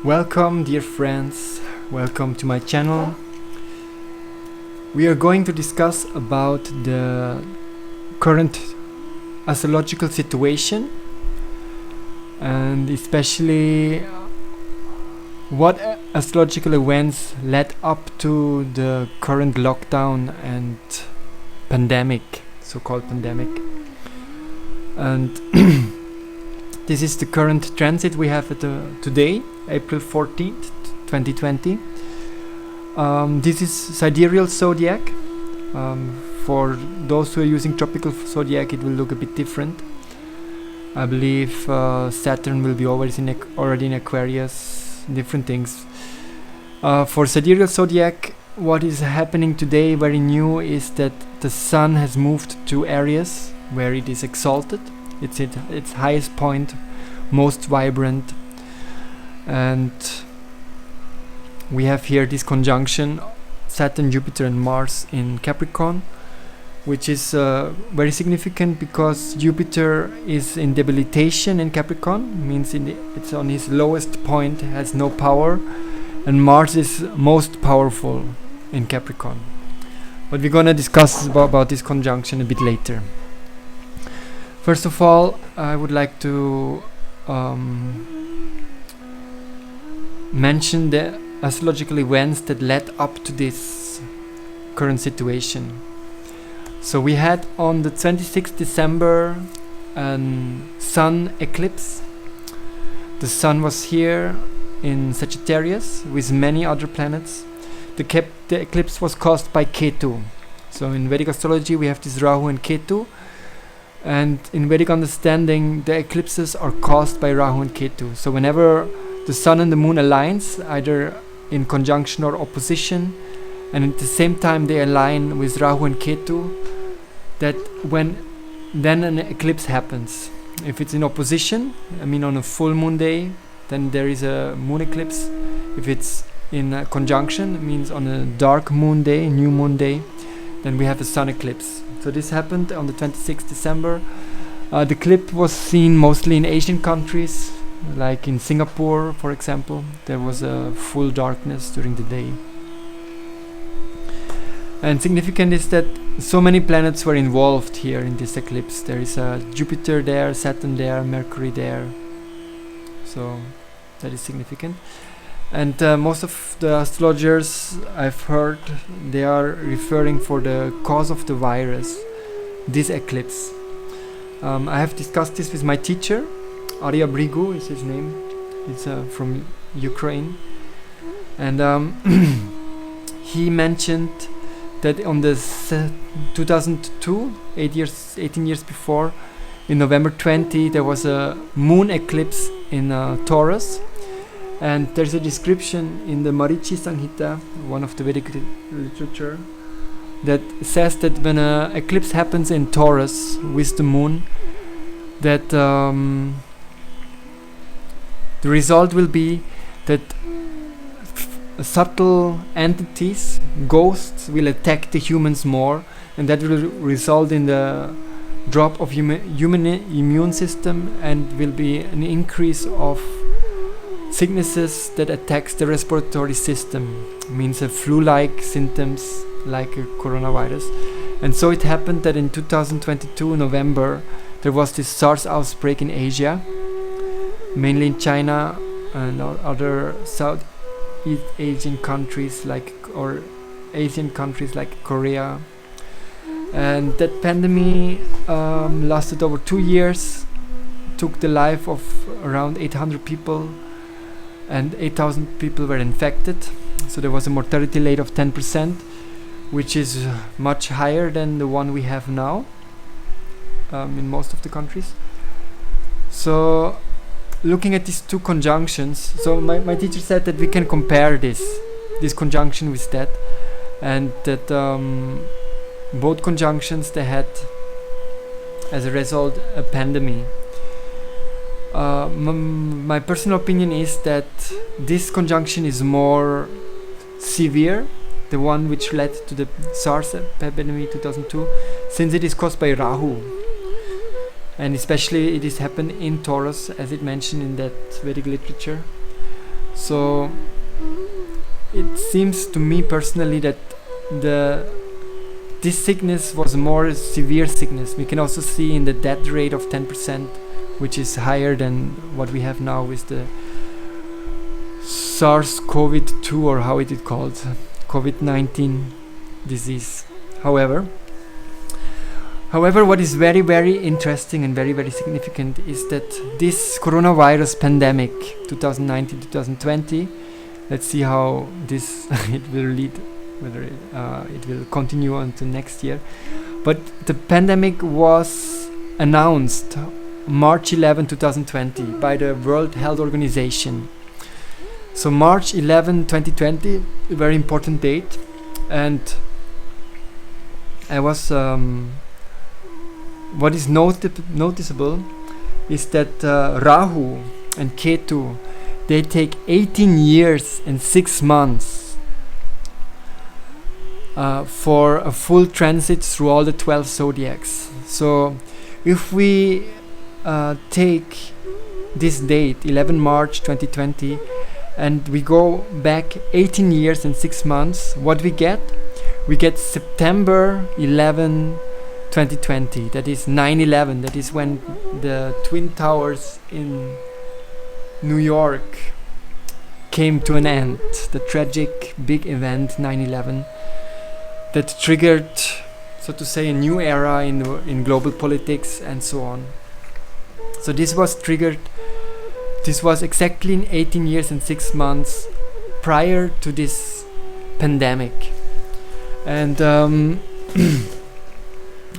Welcome, dear friends. Welcome to my channel. We are going to discuss about the current astrological situation and especially what astrological events led up to the current lockdown and pandemic, so-called pandemic. And this is the current transit we have today, April 14th, 2020. This is sidereal zodiac. For those who are using tropical zodiac, it will look a bit different. I believe Saturn will be already in Aquarius, different things. For sidereal zodiac, what is happening today, very new, is that the Sun has moved to Aries, where it is exalted. It's at its highest point, most vibrant, and we have here this conjunction Saturn, Jupiter and Mars in Capricorn, which is very significant because Jupiter is in debilitation in Capricorn, means it's on his lowest point, has no power, and Mars is most powerful in Capricorn. But we're gonna discuss about this conjunction a bit later. First of all, I would like to mention the astrological events that led up to this current situation. So we had on the 26th December a sun eclipse. The sun was here in Sagittarius with many other planets. The eclipse was caused by Ketu. So in Vedic astrology we have this Rahu and Ketu. And in Vedic understanding, the eclipses are caused by Rahu and Ketu. So whenever the sun and the moon aligns, either in conjunction or opposition, and at the same time they align with Rahu and Ketu, then an eclipse happens. If it's in opposition, on a full moon day, then there is a moon eclipse. If it's in a conjunction, it means on a dark moon day, new moon day, then we have a sun eclipse. So this happened on the 26th December. The eclipse was seen mostly in Asian countries, like in Singapore, for example. There was a full darkness during the day. And significant is that so many planets were involved here in this eclipse. There is Jupiter there, Saturn there, Mercury there. So that is significant. And most of the astrologers I've heard, they are referring for the cause of the virus, this eclipse. I have discussed this with my teacher, Arya Brigu is his name. He's from Ukraine. And he mentioned that on the 2002, 18 years before, in November 20, there was a moon eclipse in Taurus. And there's a description in the Marichi Samhita, one of the Vedic literature, that says that when an eclipse happens in Taurus with the moon, that the result will be that subtle entities, ghosts, will attack the humans more, and that will result in the drop of human immune system, and will be an increase of sicknesses that attacks the respiratory system, means a flu-like symptoms like a coronavirus. And so it happened that in 2022 November there was this SARS outbreak in Asia, mainly in China and other Southeast Asian countries or Asian countries like Korea. And that pandemic lasted over 2 years, took the life of around 800 people, and 8,000 people were infected. So there was a mortality rate of 10%, which is much higher than the one we have now in most of the countries. So looking at these two conjunctions, so my teacher said that we can compare this conjunction with that, and that both conjunctions, they had as a result a pandemic. My personal opinion is that this conjunction is more severe, the one which led to the SARS epidemic 2002, since it is caused by Rahu. And especially it is happened in Taurus, as it mentioned in that Vedic literature. So it seems to me personally that this sickness was a more severe sickness. We can also see in the death rate of 10%, which is higher than what we have now with the SARS-CoV-2, or how it is called, COVID-19 disease. However, what is very, very interesting and very, very significant is that this coronavirus pandemic 2019-2020, let's see how this it will lead, whether it will continue until next year. But the pandemic was announced March 11, 2020 by the World Health Organization. So March 11, 2020, a very important date. And I was what is noticeable is that Rahu and Ketu, they take 18 years and 6 months for a full transit through all the 12 zodiacs. So if we take this date, 11 March 2020, and we go back 18 years and 6 months, what we get? We get September 11, 2020. That is 9/11. That is when the Twin Towers in New York came to an end. The tragic big event 9/11 that triggered, so to say, a new era in global politics and so on. So this was triggered. This was exactly in 18 years and 6 months prior to this pandemic. And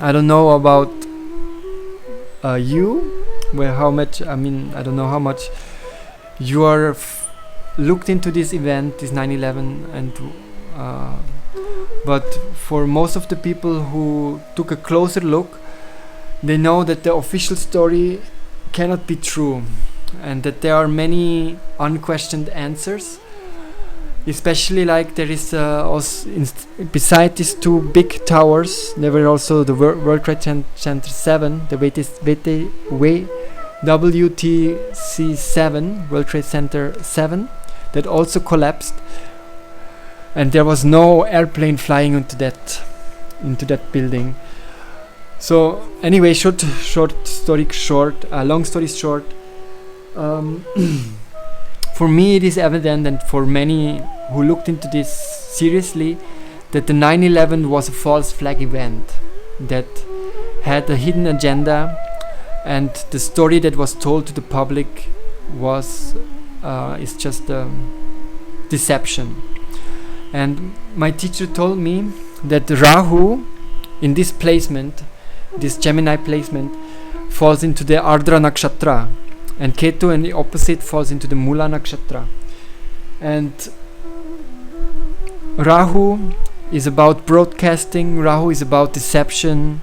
I don't know about you, how much, I don't know how much you are looked into this event, this 9/11, and but for most of the people who took a closer look, they know that the official story cannot be true, and that there are many unquestioned answers. Especially, like, there is also beside these two big towers, there were also the World Trade Center 7, the WTC 7, World Trade Center 7, that also collapsed, and there was no airplane flying into that building. So anyway, long story short, for me it is evident, and for many who looked into this seriously, that the 9/11 was a false flag event that had a hidden agenda, and the story that was told to the public is just a deception. And my teacher told me that Rahu in this placement, this Gemini placement, falls into the Ardra Nakshatra, and Ketu in the opposite falls into the Mula Nakshatra. And Rahu is about broadcasting, Rahu is about deception,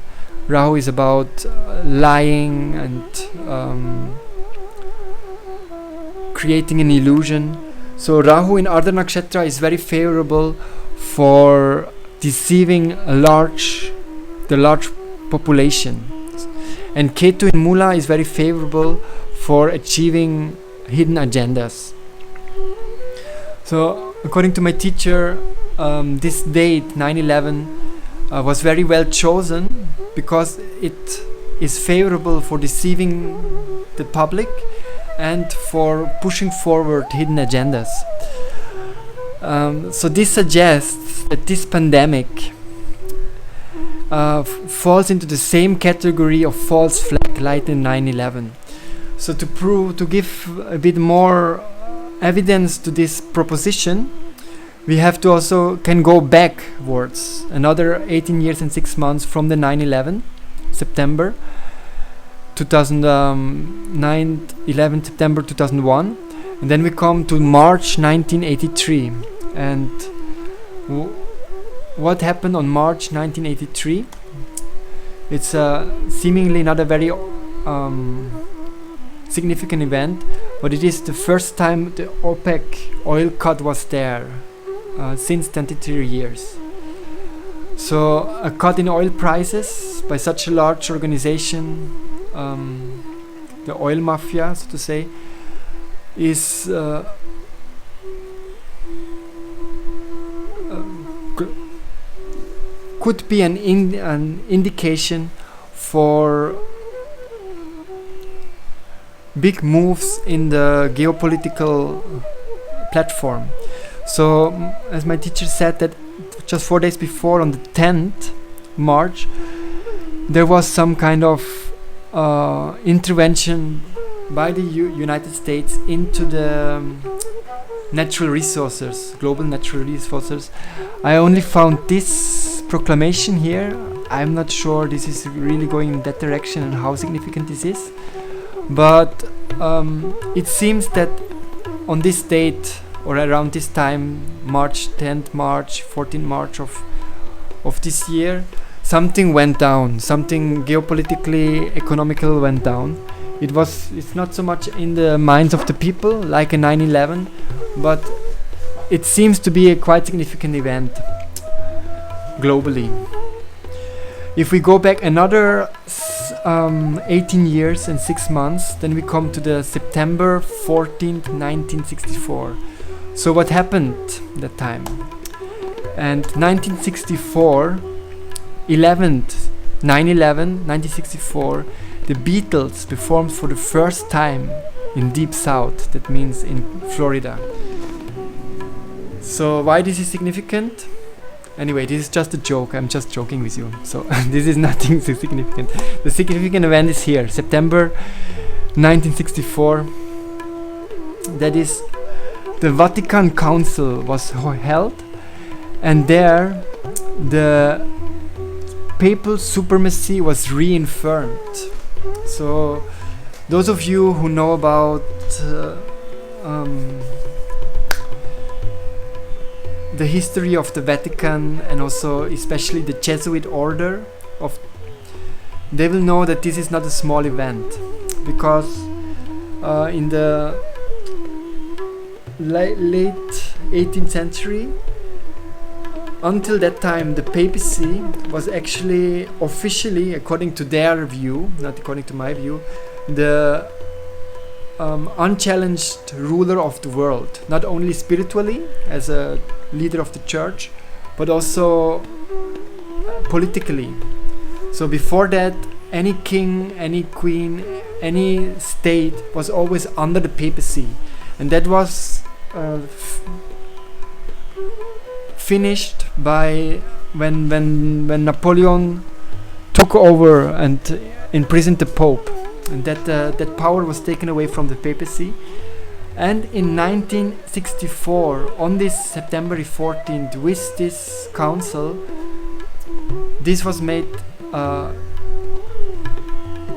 Rahu is about lying and creating an illusion. So Rahu in Ardha Nakshatra is very favorable for deceiving the large population. And Ketu in Mula is very favorable for achieving hidden agendas. So according to my teacher, this date 9/11 was very well chosen because it is favorable for deceiving the public and for pushing forward hidden agendas. So this suggests that this pandemic falls into the same category of false flag like in 9/11. So to give a bit more evidence to this proposition, we have to also can go backwards another 18 years and 6 months from the 9/11 September 2009, 11 September 2001, and then we come to March 1983. And what happened on March 1983? It's seemingly not a very significant event, but it is the first time the OPEC oil cut was there since 23 years. So a cut in oil prices by such a large organization, the oil mafia, so to say, is could be an indication for big moves in the geopolitical platform. So, as my teacher said, that just 4 days before, on the 10th March, there was some kind of intervention by the United States into the natural resources, global natural resources. I only found this proclamation here. I'm not sure this is really going in that direction and how significant this is. But it seems that on this date, or around this time, March 10th, March, 14th March of this year, something went down. Something geopolitically, economical went down. It's not so much in the minds of the people like a 9/11, but it seems to be a quite significant event globally. If we go back another 18 years and 6 months, then we come to the September 14th, 1964. So what happened that time? And 1964, 1964, the Beatles performed for the first time in Deep South, that means in Florida. So why this is significant? Anyway, this is just a joke. I'm just joking with you. So this is nothing so significant. The significant event is here, September 1964. That is, the Vatican Council was held, and there the papal supremacy was reaffirmed. So those of you who know about the history of the Vatican, and also especially the Jesuit order they will know that this is not a small event, because in the late 18th century, until that time, the papacy was actually officially, according to their view, not according to my view, the unchallenged ruler of the world, not only spiritually as a leader of the church, but also politically. So before that, any king, any queen, any state was always under the papacy, and that was finished by when Napoleon took over and imprisoned the Pope, and that power was taken away from the papacy. And in 1964, on this September 14th, with this council, this was made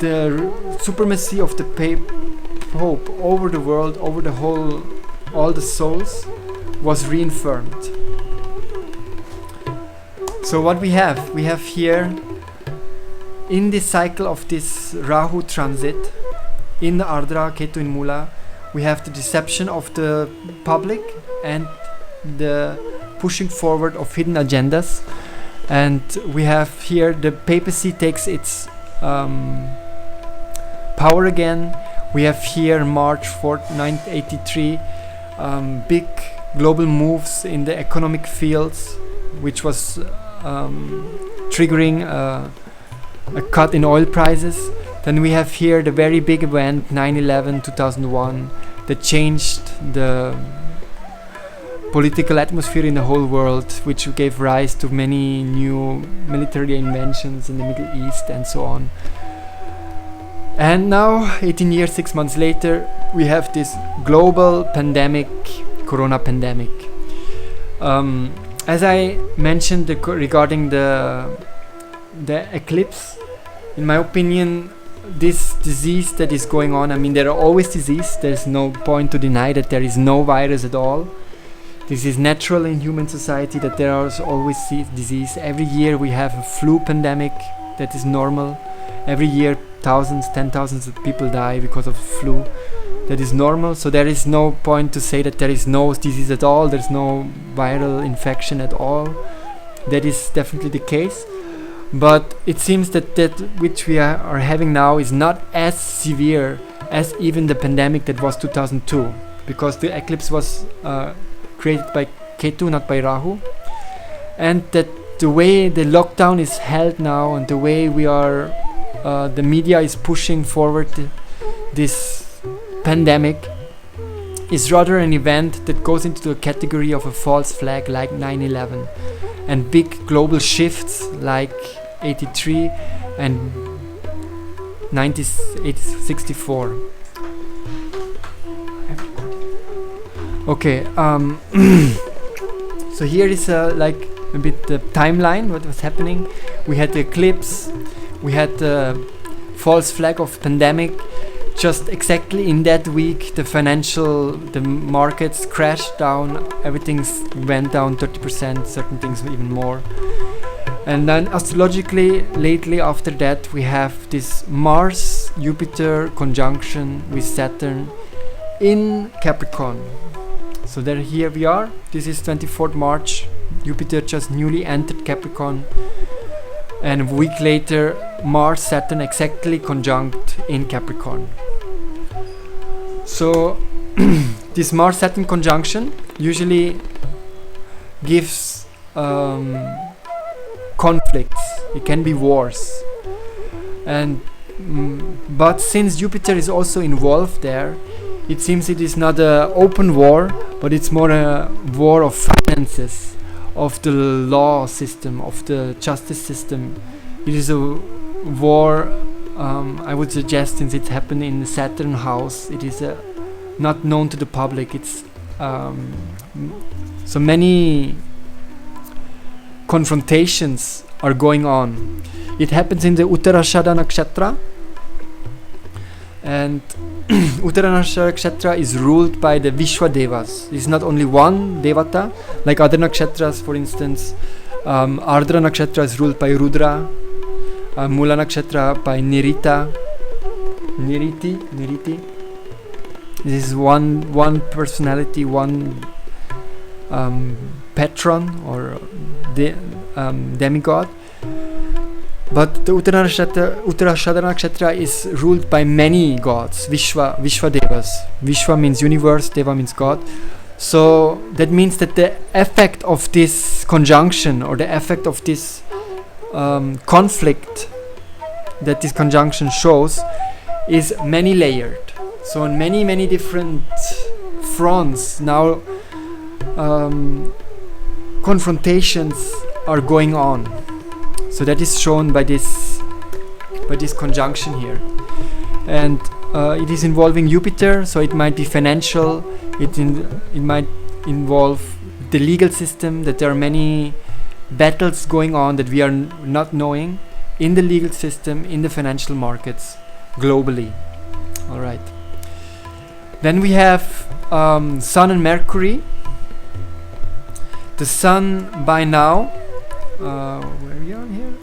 the supremacy of the Pope over the world, over the whole, all the souls, was reaffirmed. So what we have here, in this cycle of this Rahu transit in the Ardra, Ketu in Mula, we have the deception of the public and the pushing forward of hidden agendas. And we have here the papacy takes its power again. We have here March 4th, 1983, big global moves in the economic fields, which was triggering a cut in oil prices. Then we have here the very big event 9/11 2001 that changed the political atmosphere in the whole world, which gave rise to many new military inventions in the Middle East and so on. And now, 18 years, 6 months later, we have this global pandemic, corona pandemic. As I mentioned regarding the eclipse, in my opinion, this disease that is going on, I mean, there are always disease. There's no point to deny that there is no virus at all. This is natural in human society, that there is always disease. Every year we have a flu pandemic that is normal. Every year thousands, 10,000s of people die because of flu. That is normal. So there is no point to say that there is no disease at all. There's no viral infection at all. That is definitely the case. But it seems that which we are having now is not as severe as even the pandemic that was 2002, because the eclipse was created by Ketu, not by Rahu, and that the way the lockdown is held now and the way we are, the media is pushing forward this pandemic is rather an event that goes into the category of a false flag like 9/11 and big global shifts like 83 and 1964. Okay, so here is like a bit the timeline, what was happening. We had the eclipse, we had the false flag of pandemic. Just exactly in that week, the markets crashed down, everything went down 30%, certain things even more. And then astrologically, lately after that, we have this Mars-Jupiter conjunction with Saturn in Capricorn. So there, here we are. This is 24th March. Jupiter just newly entered Capricorn. And a week later, Mars, Saturn exactly conjunct in Capricorn. So this Mars-Saturn conjunction usually gives conflicts. It can be wars. And but since Jupiter is also involved there, it seems it is not an open war, but it's more a war of finances, of the law system, of the justice system. It is a war, I would suggest, since it happened in the Saturn house, it is not known to the public. It's so many confrontations are going on. It happens in the Uttarashada nakshatra, and Uttarashada nakshatra is ruled by the Vishwa Devas. It's not only one Devata, like other nakshatras, for instance. Ardra nakshatra is ruled by Rudra, Mula nakshatra by Niriti. This is one personality, one patron or demigod. But the Uttarashada nakshatra is ruled by many gods, Vishwa Devas. Vishwa means universe, Deva means God. So that means that the effect of this conjunction, or the effect of this conflict that this conjunction shows, is many layered. So on many different fronts now, confrontations are going on. So that is shown by this conjunction here, and it is involving Jupiter. So it might be financial. It might involve the legal system. That there are many battles going on that we are not knowing in the legal system, in the financial markets, globally. All right. Then we have Sun and Mercury. The Sun by now. Where we are here,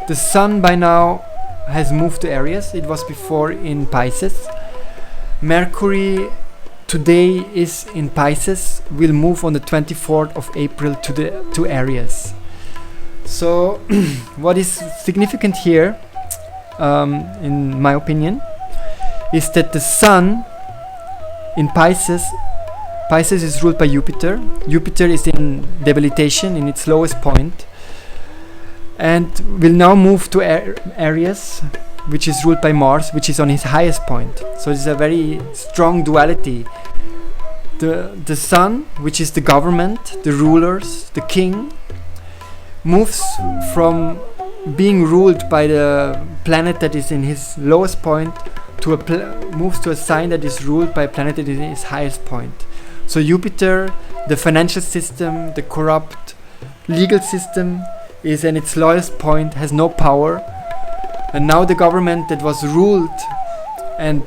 the Sun by now has moved to Aries. It was before in Pisces. Mercury today is in Pisces, will move on the 24th of April to Aries. So what is significant here, in my opinion, is that the Sun in Pisces is ruled by Jupiter. Jupiter is in debilitation, in its lowest point, and will now move to Aries, which is ruled by Mars, which is on his highest point. So it's a very strong duality. The Sun, which is the government, the rulers, the king, moves from being ruled by the planet that is in his lowest point to moves to a sign that is ruled by a planet that is in his highest point. So Jupiter, the financial system, the corrupt legal system, is in its lowest point, has no power. And now the government that was ruled and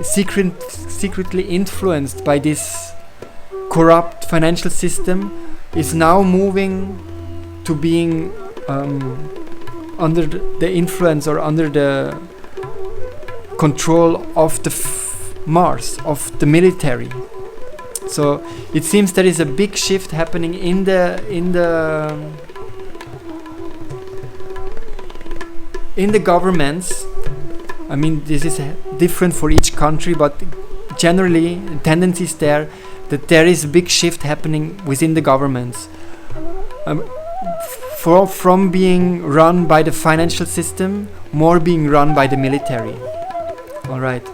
secretly influenced by this corrupt financial system is now moving to being under the influence or under the control of the Mars, of the military. So it seems there is a big shift happening in the governments. I mean, this is different for each country, but generally the tendency is there that there is a big shift happening within the governments. um, from being run by the financial system, more being run by the military. All right.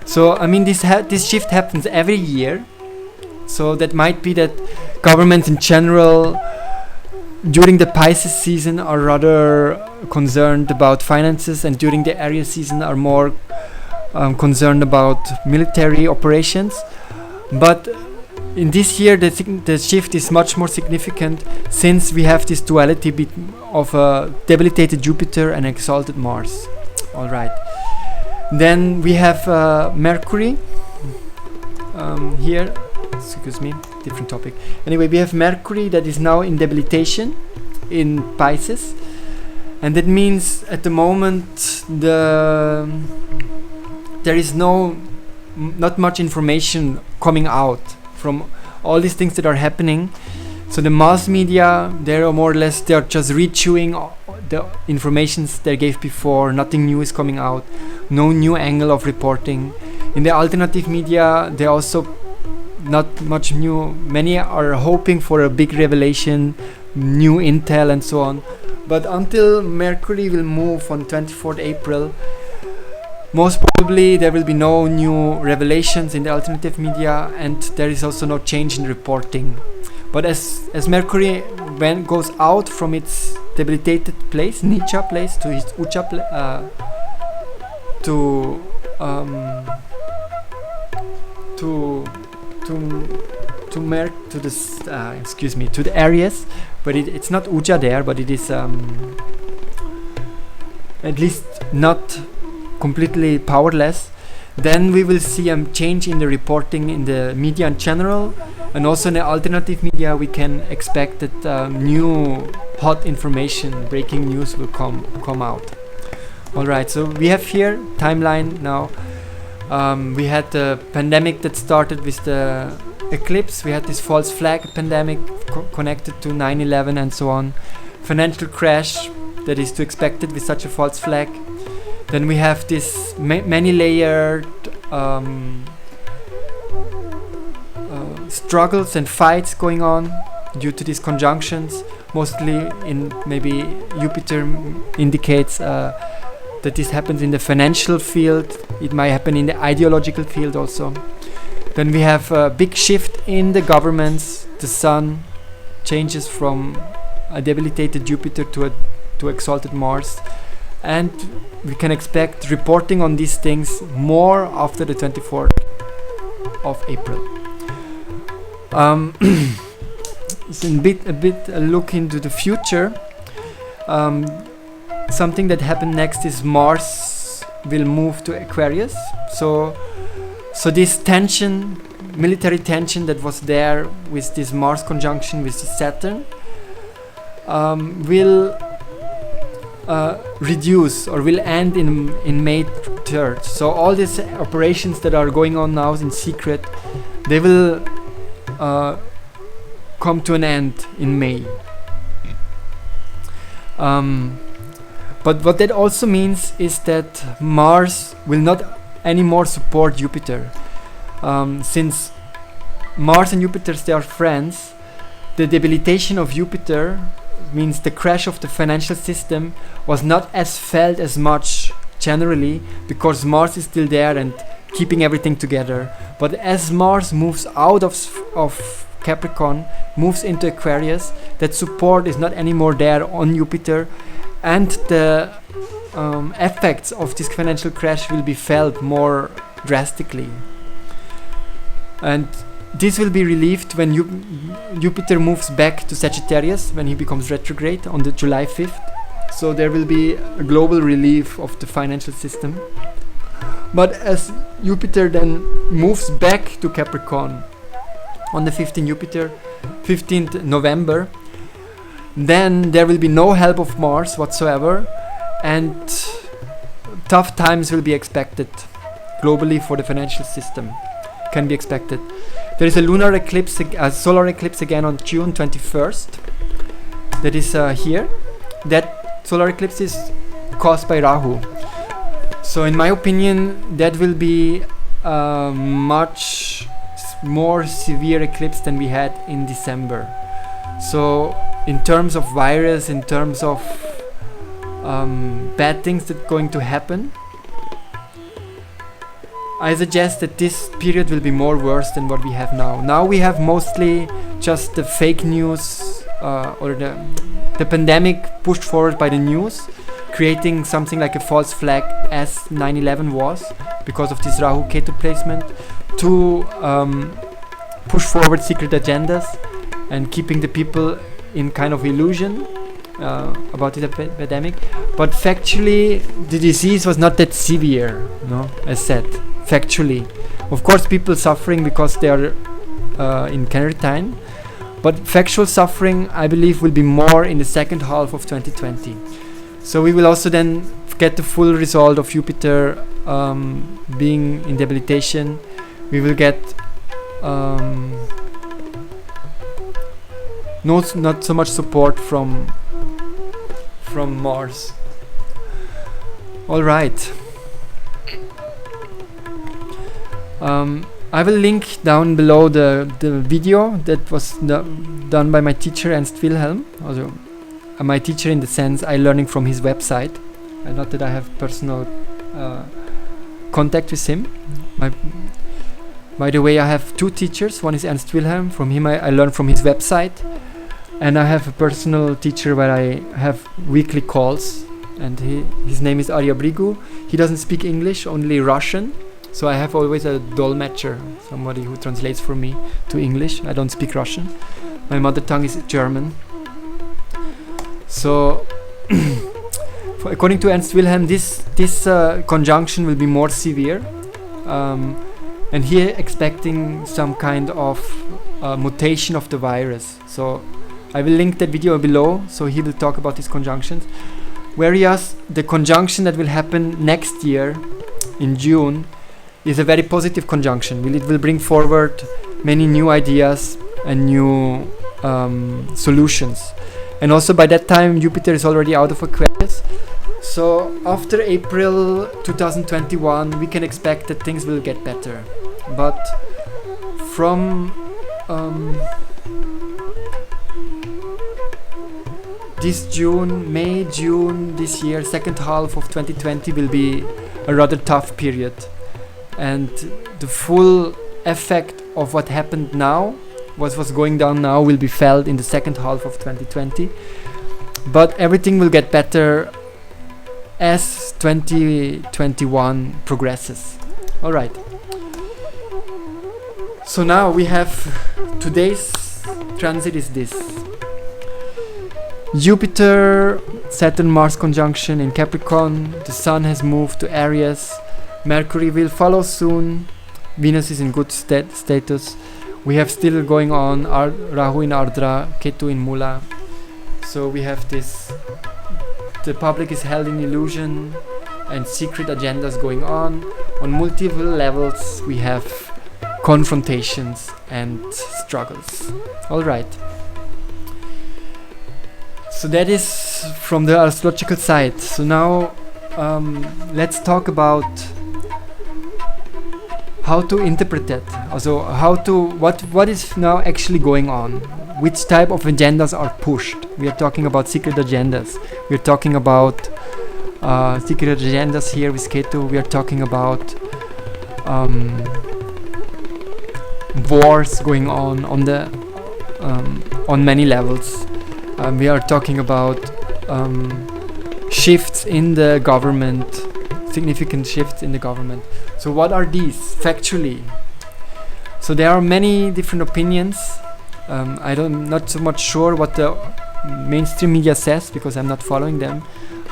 So I mean, this shift happens every year. So that might be that governments in general during the Pisces season are rather concerned about finances, and during the Aries season are more concerned about military operations. But in this year the shift is much more significant, since we have this duality of a debilitated Jupiter and exalted Mars. All right. Then we have Mercury here. Excuse me, different topic. Anyway, we have Mercury that is now in debilitation in Pisces, and that means at the moment there is not much information coming out from all these things that are happening. So the mass media, they are just rechewing the informations they gave before. Nothing new is coming out, no new angle of reporting. In the alternative media, they also not much new. Many are hoping for a big revelation, new intel and so on. But until Mercury will move on 24th April, most probably there will be no new revelations in the alternative media, and there is also no change in reporting. But as Mercury goes out from its debilitated place, Nicha place, to its Ucha to the Aries, but it's not Uja there, but it is at least not completely powerless. Then we will see a change in the reporting in the media in general, and also in the alternative media we can expect that new hot information, breaking news will come out. Alright, so we have here timeline now. We had the pandemic that started with the eclipse. We had this false flag pandemic connected to 9/11 and so on. Financial crash that is to expected with such a false flag. Then we have this many layered struggles and fights going on due to these conjunctions. Mostly in maybe Jupiter indicates that this happens in the financial field. It might happen in the ideological field also. Then we have a big shift in the governments. The sun changes from a debilitated Jupiter to exalted Mars, and we can expect reporting on these things more after the 24th of April. It's a look into the future. Something that happened next is Mars will move to Aquarius. So this tension, military tension that was there with this Mars conjunction with this Saturn, will reduce or will end in May 3rd. So all these operations that are going on now in secret, they will come to an end in May. But what that also means is that Mars will not anymore support Jupiter. Since Mars and Jupiter, they are friends, the debilitation of Jupiter means the crash of the financial system was not as felt as much generally, because Mars is still there and keeping everything together. But as Mars moves out of Capricorn, moves into Aquarius, that support is not anymore there on Jupiter, and the effects of this financial crash will be felt more drastically. And this will be relieved when Jupiter moves back to Sagittarius, when he becomes retrograde on the July 5th. So there will be a global relief of the financial system. But as Jupiter then moves back to Capricorn on the 15th November, then there will be no help of Mars whatsoever, and tough times will be expected globally for the financial system. Can be expected. There is a lunar eclipse, a solar eclipse again on June 21st. That is here. That solar eclipse is caused by Rahu. So in my opinion, that will be a much more severe eclipse than we had in December. So in terms of virus, in terms of bad things that are going to happen, I suggest that this period will be more worse than what we have now. Now we have mostly just the fake news or the pandemic pushed forward by the news, creating something like a false flag as 9/11 was, because of this Rahu Ketu placement, to push forward secret agendas and keeping the people in kind of illusion about the pandemic. But factually, the disease was not that severe, no, as said. Factually, of course, people suffering because they are in quarantine, but factual suffering, I believe, will be more in the second half of 2020. So we will also then get the full result of Jupiter being in debilitation. We will get not so much support from Mars. All right. I will link down below the video that was done by my teacher Ernst Wilhelm. Also, my teacher in the sense I learning from his website. Not that I have personal contact with him. By the way, I have two teachers. One is Ernst Wilhelm. From him I learn from his website. And I have a personal teacher where I have weekly calls. And his name is Arya Brigu. He doesn't speak English, only Russian. So I have always a dolmetscher, somebody who translates for me to English. I don't speak Russian. My mother tongue is German. So, according to Ernst Wilhelm, this conjunction will be more severe, and here expecting some kind of mutation of the virus. So I will link that video below. So he will talk about these conjunctions. Whereas the conjunction that will happen next year in June is a very positive conjunction. It will bring forward many new ideas and new solutions. And also by that time Jupiter is already out of Aquarius. So after April 2021 we can expect that things will get better. But from this May, June this year, second half of 2020 will be a rather tough period. And the full effect of what happened now, what's going down now, will be felt in the second half of 2020. But everything will get better as 2021 progresses. All right. So now we have today's transit is this. Jupiter, Saturn, Mars conjunction in Capricorn. The Sun has moved to Aries. Mercury will follow soon. Venus is in good status. We have still going on Rahu in Ardra, Ketu in Mula. So we have this. The public is held in illusion and secret agendas going on. On multiple levels we have confrontations and struggles. All right. So that is from the astrological side. So now let's talk about how to interpret that. Also, what is now actually going on? Which type of agendas are pushed? We are talking about secret agendas. We are talking about secret agendas here with Ketu. We are talking about wars going on many levels. We are talking about shifts in the government, significant shifts in the government. So what are these factually? So there are many different opinions. I'm not so much sure what the mainstream media says because I'm not following them,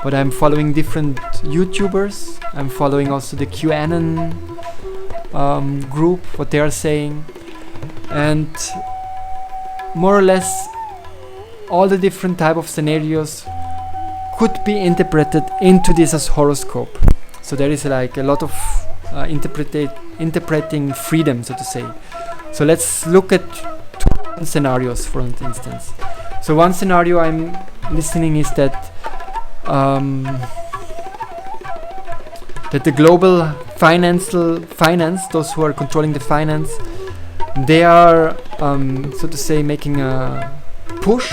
but I'm following different YouTubers. I'm following also the QAnon group, what they are saying, and more or less all the different type of scenarios could be interpreted into this as horoscope. So there is like a lot of interpreting freedom, so to say. So let's look at two scenarios, for instance. So one scenario I'm listening is that that the global finance, those who are controlling the finance, they are so to say making a push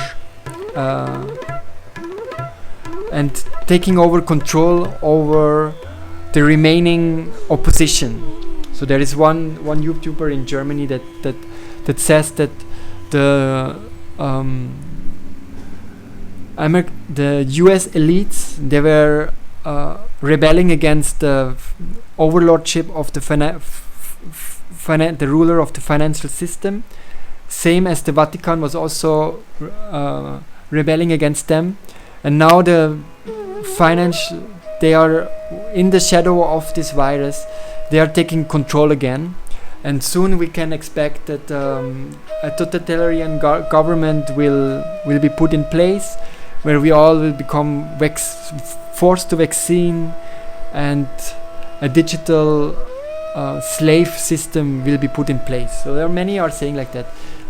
and taking over control over the remaining opposition. So there is one YouTuber in Germany that says that the US elites, they were rebelling against the overlordship of the the ruler of the financial system, same as the Vatican was also rebelling against them. And now they are in the shadow of this virus. They are taking control again, and soon we can expect that a totalitarian government will be put in place, where we all will become forced to vaccine, and a digital slave system will be put in place. So there are many are saying like that.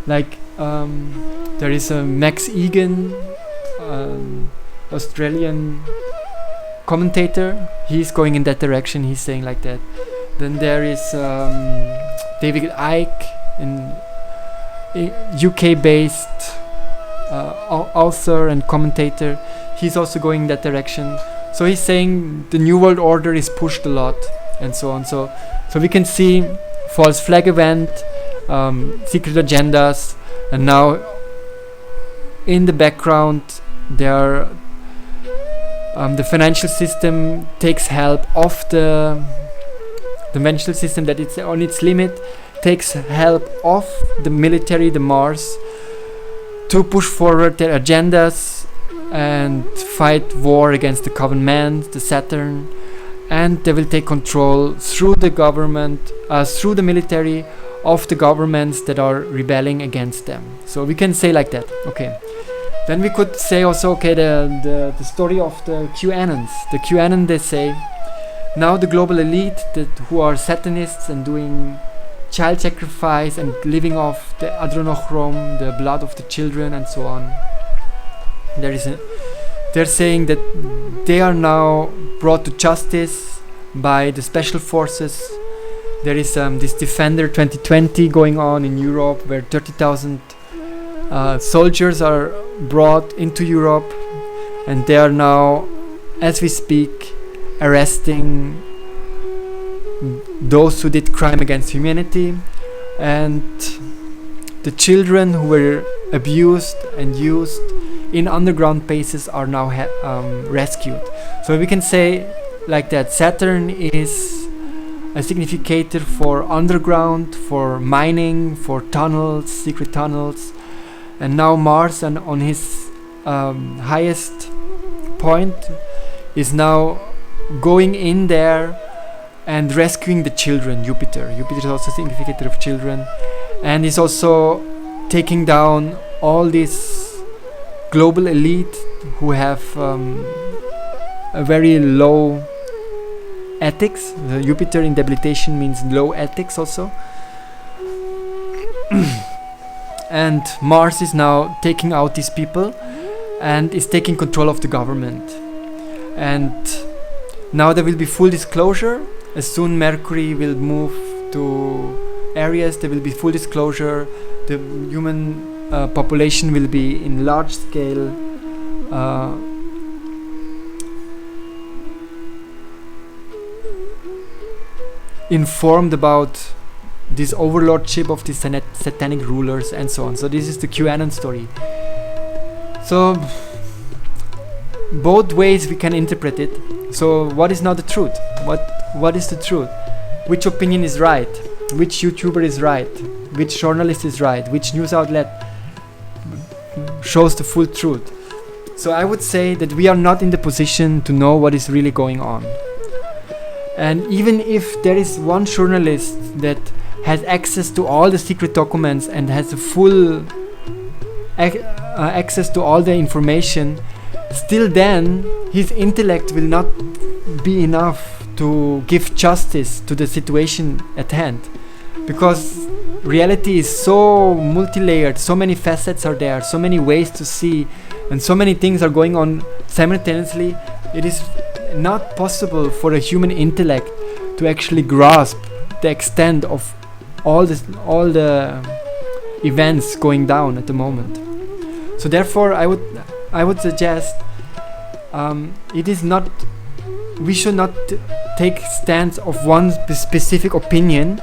Like there is a Max Egan, Australian commentator. He's going in that direction. He's saying like that. Then there is David Icke, in UK-based author and commentator. He's also going in that direction. So he's saying the New World Order is pushed a lot, and so on. So we can see false flag event, secret agendas, and now in the background there are the financial system takes help of the financial system that it's on its limit, takes help of the military, the Mars, to push forward their agendas and fight war against the Common Man, the Saturn, and they will take control through the government, through the military, of the governments that are rebelling against them. So we can say like that. Okay. Then we could say also, okay, the story of the QAnons. The QAnon, they say, now the global elite who are Satanists and doing child sacrifice and living off the adrenochrome, the blood of the children, and so on. They're saying that they are now brought to justice by the special forces. There is this Defender 2020 going on in Europe, where 30,000 soldiers are brought into Europe, and they are now, as we speak, arresting those who did crime against humanity, and the children who were abused and used in underground bases are now rescued. So we can say like that, Saturn is a significator for underground, for mining, for tunnels, secret tunnels, and now Mars, and on his highest point, is now going in there and rescuing the children. Jupiter is also a significator of children, and is also taking down all this global elite who have a very low ethics. The Jupiter in debilitation means low ethics also. And Mars is now taking out these people and is taking control of the government. And now there will be full disclosure. As soon Mercury will move to Aries, there will be full disclosure. The human population will be in large scale informed about this overlordship of these satanic rulers and so on. So this is the QAnon story. So both ways we can interpret it. So what is now the truth? What is the truth? Which opinion is right? Which YouTuber is right? Which journalist is right? Which news outlet shows the full truth? So I would say that we are not in the position to know what is really going on. And even if there is one journalist that has access to all the secret documents and has a full access to all the information, still then his intellect will not be enough to give justice to the situation at hand, because reality is so multi-layered, so many facets are there, so many ways to see, and so many things are going on simultaneously. It is not possible for a human intellect to actually grasp the extent of all the events going down at the moment. So therefore, I would suggest it is not. We should not take stance of one specific opinion.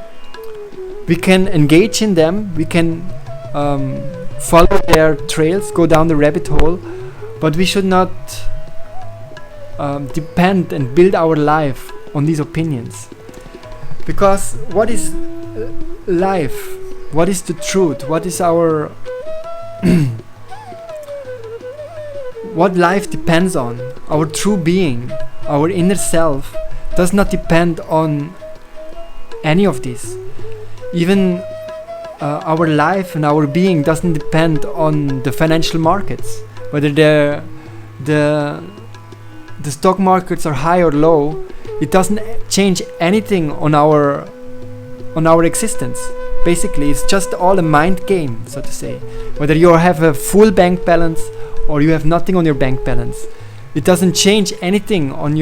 We can engage in them. We can follow their trails, go down the rabbit hole, but we should not depend and build our life on these opinions. Because what is life? What is the truth? What is our what life depends on? Our true being, our inner self, does not depend on any of this. Even our life and our being doesn't depend on the financial markets, whether the stock markets are high or low. It doesn't change anything on our existence. Basically, it's just all a mind game, so to say. Whether you have a full bank balance or you have nothing on your bank balance, it doesn't change anything on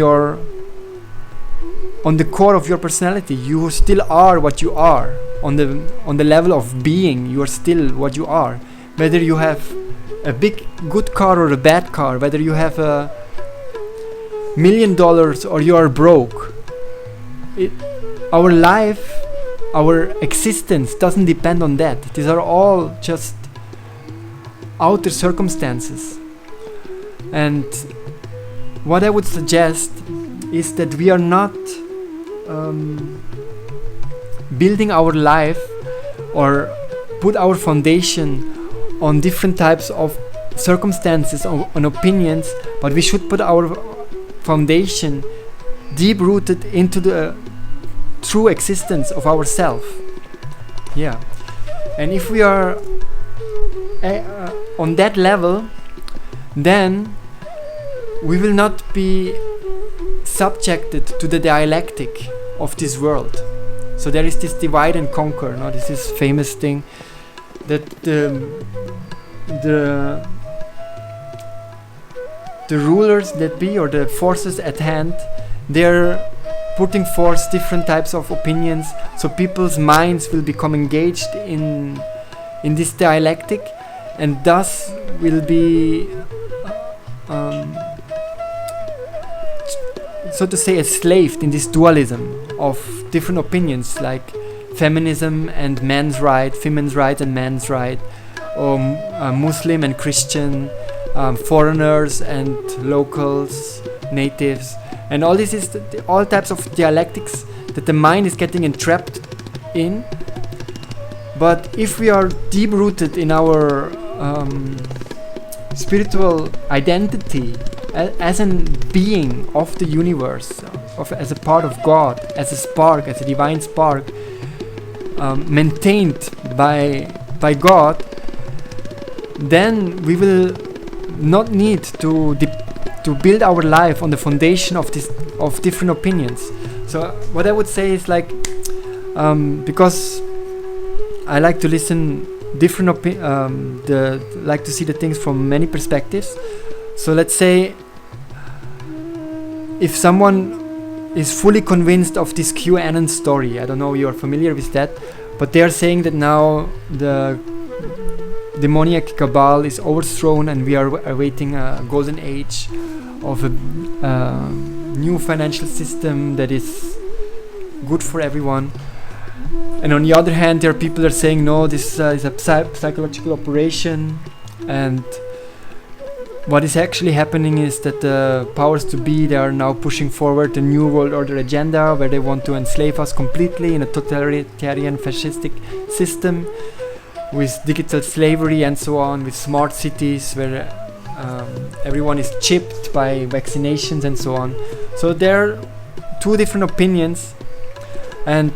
the core of your personality. You still are what you are. On the level of being, you are still what you are. Whether you have a good car or a bad car, whether you have $1 million or you are broke, our life, our existence doesn't depend on that. These are all just outer circumstances. And what I would suggest is that we are not building our life or put our foundation on different types of circumstances, on opinions, but we should put our foundation deep rooted into the true existence of ourself. Yeah. And if we are on that level, then we will not be subjected to the dialectic of this world. So there is this divide and conquer. Now this is famous thing that the rulers that be, or the forces at hand, they're putting forth different types of opinions, so people's minds will become engaged in this dialectic, and thus will be so to say enslaved in this dualism of different opinions, like feminism and men's right, women's right and men's right, or Muslim and Christian, foreigners and locals, natives, and all this is all types of dialectics that the mind is getting entrapped in. But if we are deep rooted in our spiritual identity as a being of the universe, as a part of God, as a spark, as a divine spark, maintained by God, then we will not need to build our life on the foundation of different opinions. So what I would say is, like, because I like to listen different like to see the things from many perspectives. So let's say if someone is fully convinced of this QAnon story, I don't know if you're familiar with that, but they are saying that now the demoniac cabal is overthrown and we are awaiting a golden age of a new financial system that is good for everyone. And on the other hand, there are people that are saying, no, this is a psychological operation, and what is actually happening is that the powers to be, they are now pushing forward the new world order agenda, where they want to enslave us completely in a totalitarian fascistic system with digital slavery and so on, with smart cities where everyone is chipped by vaccinations and so on. So there are two different opinions, and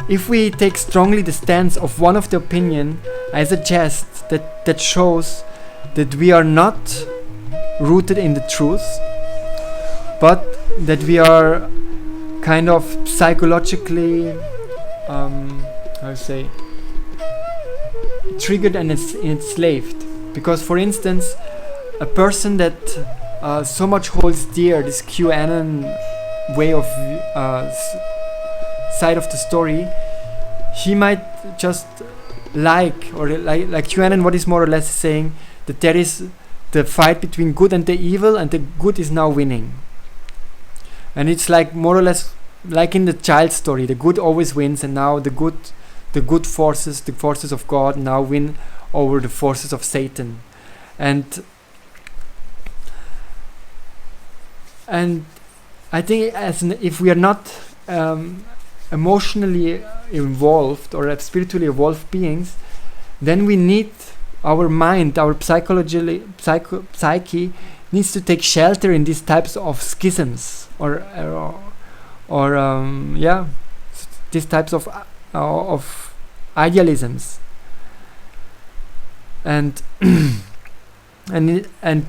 if we take strongly the stance of one of the opinion, I suggest that shows that we are not rooted in the truth, but that we are kind of psychologically, triggered and enslaved. Because, for instance, a person that so much holds dear this QAnon way of side of the story, he might just like QAnon, what is more or less saying that there is the fight between good and the evil, and the good is now winning. And it's like more or less like in the child story, the good always wins, and now the good forces, the forces of God, now win over the forces of Satan. And I think if we are not emotionally involved or spiritually evolved beings, then we need our mind, our psyche needs to take shelter in these types of schisms or these types of idealisms, and and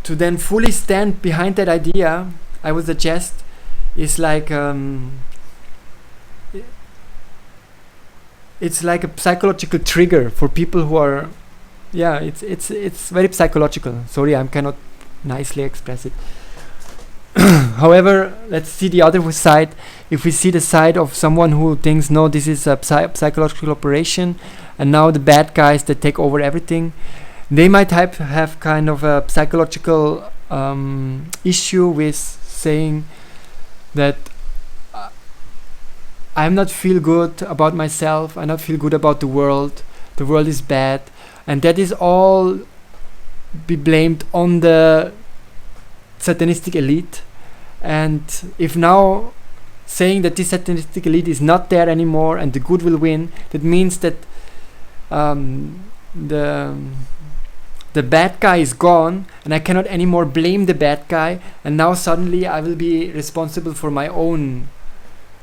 to then fully stand behind that idea, I would suggest is like it's like a psychological trigger for people who are, it's very psychological. Sorry, I cannot nicely express it. However, let's see the other side. If we see the side of someone who thinks, no, this is a psychological operation, and now the bad guys that take over everything, they might have kind of a psychological issue with saying that I'm not feel good about myself, I not feel good about the world is bad, and that is all be blamed on the satanistic elite. And if now saying that this satanistic elite is not there anymore and the good will win, that means that the bad guy is gone, and I cannot anymore blame the bad guy, and now suddenly I will be responsible for my own,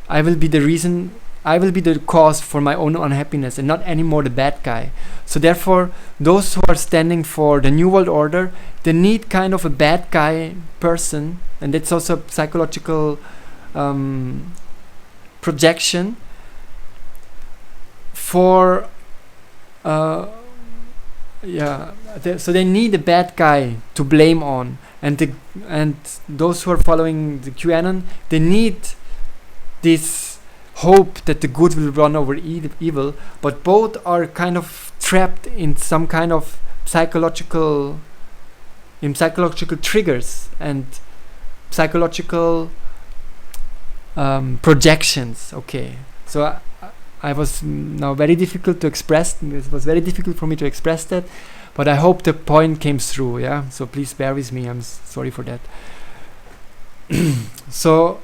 I will be the cause for my own unhappiness, and not anymore the bad guy. So therefore, those who are standing for the New World Order, they need kind of a bad guy person, and that's also a psychological projection for so they need a bad guy to blame on, and those who are following the QAnon, they need this hope that the good will run over evil, but both are kind of trapped in some kind of psychological triggers and psychological projections. Okay, so I was now very difficult to express. It was very difficult for me to express that, but I hope the point came through. Yeah, so please bear with me. I'm sorry for that. So,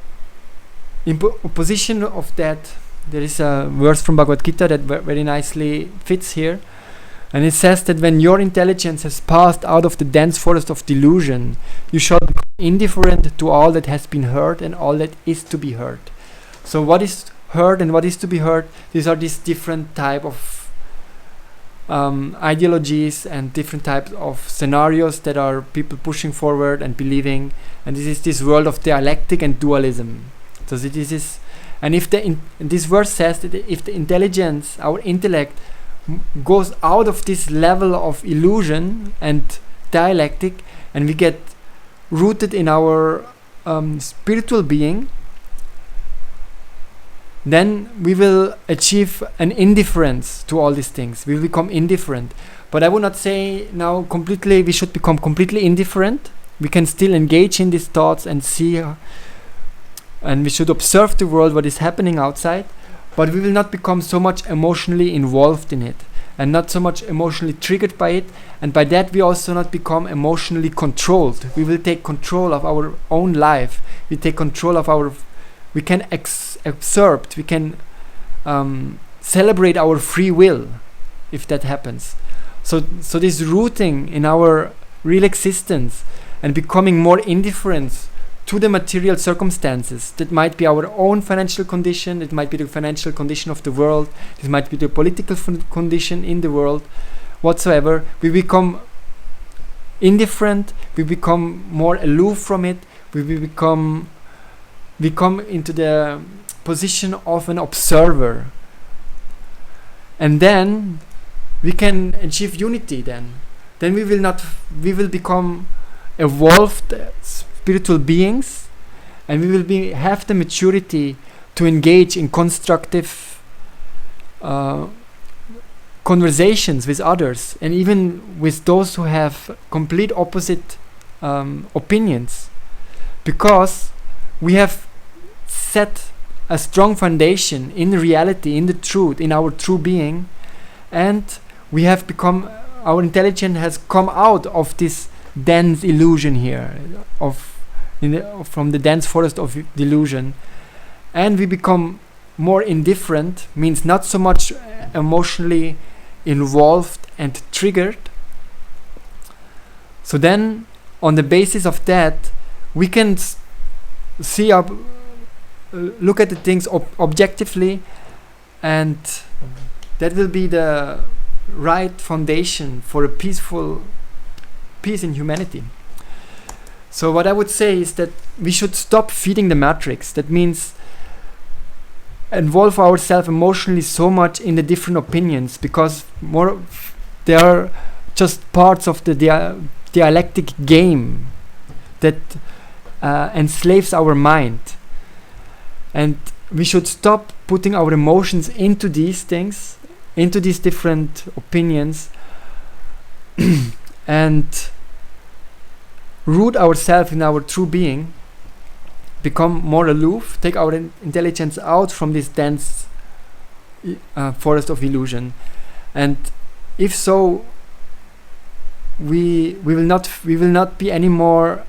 in opposition of that, there is a verse from Bhagavad Gita that very nicely fits here, and it says that when your intelligence has passed out of the dense forest of delusion, you shall become indifferent to all that has been heard and all that is to be heard. So, what is heard and what is to be heard, these are these different type of ideologies and different types of scenarios that are people pushing forward and believing, and this is this world of dialectic and dualism. So this is, and if this verse says that if the intelligence, our intellect, goes out of this level of illusion and dialectic, and we get rooted in our spiritual being, then we will achieve an indifference to all these things. We will become indifferent. But I would not say now completely we should become completely indifferent. We can still engage in these thoughts and see, and we should observe the world, what is happening outside, but we will not become so much emotionally involved in it and not so much emotionally triggered by it, and by that we also not become emotionally controlled. We will take control of our own life. We take control of our, we can absorb, we can celebrate our free will if that happens. So this rooting in our real existence and becoming more indifferent to the material circumstances, that might be our own financial condition, it might be the financial condition of the world, it might be the political condition in the world, whatsoever, we become indifferent, we become more aloof from it, we come into the position of an observer, and then we can achieve unity. Then we will become evolved spiritual beings, and we will have the maturity to engage in constructive conversations with others, and even with those who have complete opposite opinions, because we have set a strong foundation in reality, in the truth, in our true being, and we have become, our intelligence has come out of this dense illusion here, from the dense forest of delusion, and we become more indifferent, means not so much emotionally involved and triggered. So then, on the basis of that, we can see look at the things objectively, and that will be the right foundation for a peaceful peace in humanity. So what I would say is that we should stop feeding the matrix. That means involve ourselves emotionally so much in the different opinions, because they are just parts of the dialectic game that enslaves our mind. And we should stop putting our emotions into these things, into these different opinions, and root ourselves in our true being, become more aloof, take our intelligence out from this dense forest of illusion. And if so, we will not be anymore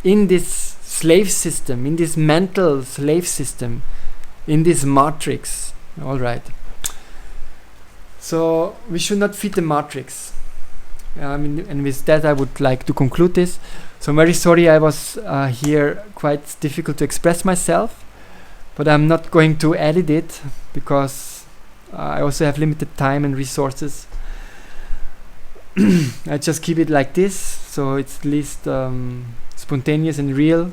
in this slave system, in this mental slave system, in this matrix. All right. So we should not feed the matrix. And with that, I would like to conclude this. So I'm very sorry I was here quite difficult to express myself, but I'm not going to edit it because I also have limited time and resources. I just keep it like this, so it's at least spontaneous and real.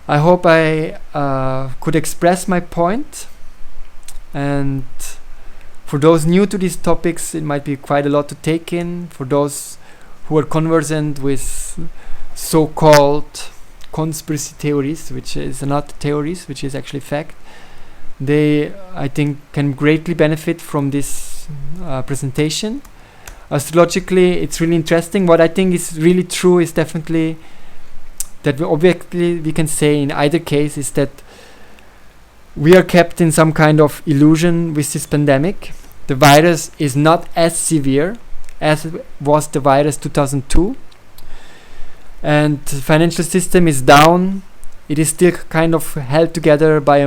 I hope I could express my point, and for those new to these topics, it might be quite a lot to take in. For those who are conversant with so-called conspiracy theories, which is not theories, which is actually fact, they, I think, can greatly benefit from this presentation. Astrologically, it's really interesting. What I think is really true is definitely that we can say in either case is that we are kept in some kind of illusion with this pandemic. The virus is not as severe as it was the virus 2002, and the financial system is down. It is still kind of held together by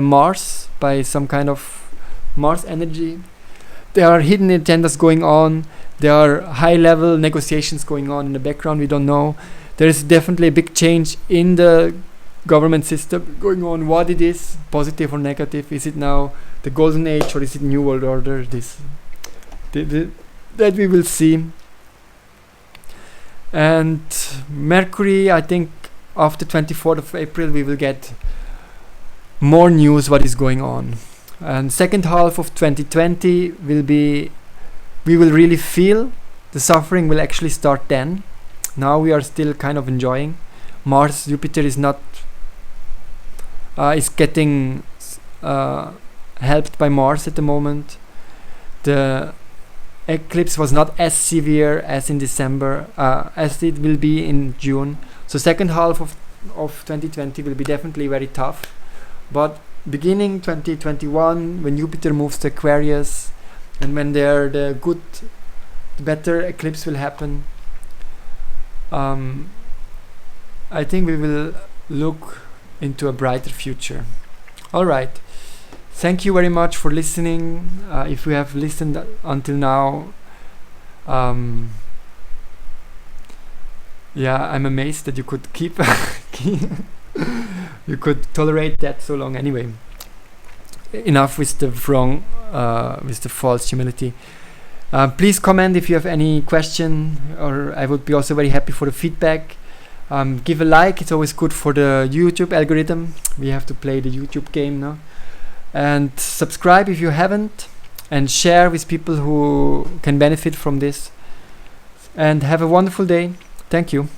by some kind of Mars energy. There are hidden agendas going on. There are high-level negotiations going on in the background. We don't know. There is definitely a big change in the government system going on. What it is, positive or negative? Is it now the golden age, or is it new world order? That we will see. And Mercury, I think after 24th of April we will get more news what is going on. And second half of 2020 we will really feel the suffering will actually start then. Now we are still kind of enjoying. Mars, Jupiter is not is getting helped by Mars at the moment. The eclipse was not as severe as in December, as it will be in June. So second half of 2020 will be definitely very tough. But beginning 2021, when Jupiter moves to Aquarius, and when the better eclipse will happen, I think we will look into a brighter future. All right. Thank you very much for listening. If you have listened until now, yeah, I'm amazed that you could keep you could tolerate that so long. Anyway, enough with the with the false humility. Please comment if you have any question, or I would be also very happy for the feedback. Give a like, it's always good for the YouTube algorithm. We have to play the YouTube game now. And subscribe if you haven't, and share with people who can benefit from this. And have a wonderful day. Thank you.